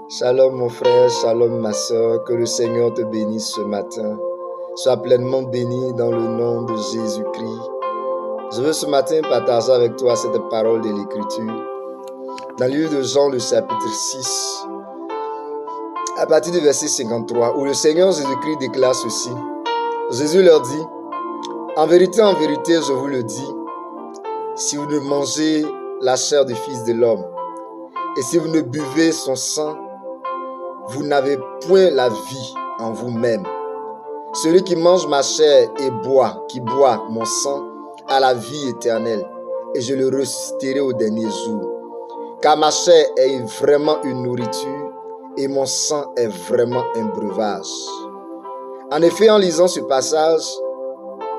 Shalom mon frère, shalom ma soeur, que le Seigneur te bénisse ce matin. Sois pleinement béni dans le nom de Jésus-Christ. Je veux ce matin partager avec toi cette parole de l'Écriture. Dans le livre de Jean, le chapitre 6, à partir du verset 53, où le Seigneur Jésus-Christ déclare ceci. Jésus leur dit, en vérité, je vous le dis, si vous ne mangez la chair du Fils de l'homme, et si vous ne buvez son sang, vous n'avez point la vie en vous-même. Celui qui mange ma chair et qui boit mon sang, a la vie éternelle, et je le ressusciterai au dernier jour. Car ma chair est vraiment une nourriture, et mon sang est vraiment un breuvage. En effet, en lisant ce passage,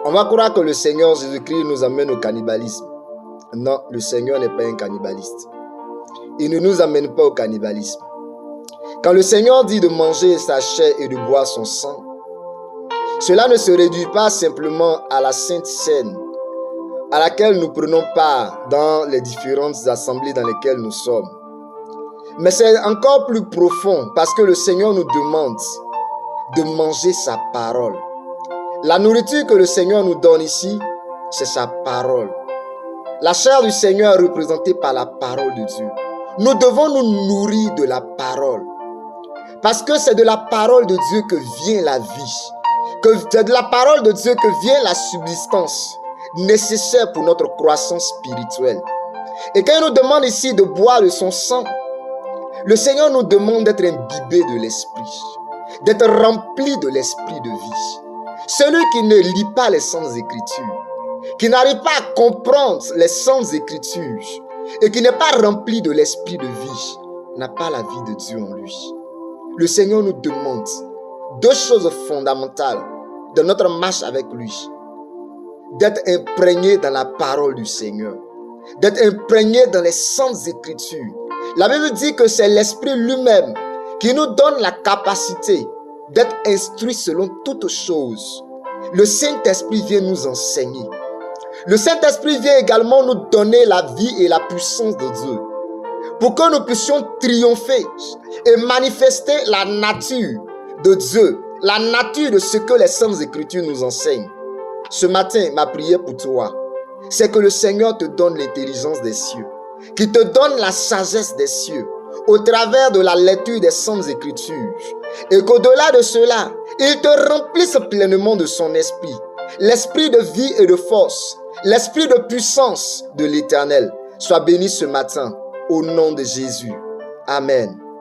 on va croire que le Seigneur Jésus-Christ nous amène au cannibalisme. Non, le Seigneur n'est pas un cannibaliste. Il ne nous amène pas au cannibalisme. Quand le Seigneur dit de manger sa chair et de boire son sang, cela ne se réduit pas simplement à la Sainte Seine, à laquelle nous prenons part dans les différentes assemblées dans lesquelles nous sommes. Mais c'est encore plus profond parce que le Seigneur nous demande de manger sa parole. La nourriture que le Seigneur nous donne ici, c'est sa parole. La chair du Seigneur est représentée par la parole de Dieu. Nous devons nous nourrir de la parole. Parce que c'est de la parole de Dieu que vient la vie. C'est de la parole de Dieu que vient la subsistance nécessaire pour notre croissance spirituelle. Et quand il nous demande ici de boire de son sang, le Seigneur nous demande d'être imbibé de l'esprit, d'être rempli de l'esprit de vie. Celui qui ne lit pas les Saintes Écritures, qui n'arrive pas à comprendre les Saintes Écritures et qui n'est pas rempli de l'esprit de vie, n'a pas la vie de Dieu en lui. Le Seigneur nous demande deux choses fondamentales de notre marche avec lui. D'être imprégné dans la parole du Seigneur, d'être imprégné dans les Saintes Écritures. La Bible dit que c'est l'Esprit lui-même qui nous donne la capacité d'être instruit selon toutes choses. Le Saint-Esprit vient nous enseigner. Le Saint-Esprit vient également nous donner la vie et la puissance de Dieu pour que nous puissions triompher et manifester la nature de Dieu, la nature de ce que les Saintes Écritures nous enseignent. Ce matin, ma prière pour toi, c'est que le Seigneur te donne l'intelligence des cieux, qu'il te donne la sagesse des cieux au travers de la lecture des Saintes Écritures, et qu'au-delà de cela, il te remplisse pleinement de son esprit, l'esprit de vie et de force, l'esprit de puissance de l'Éternel. Sois béni ce matin au nom de Jésus. Amen.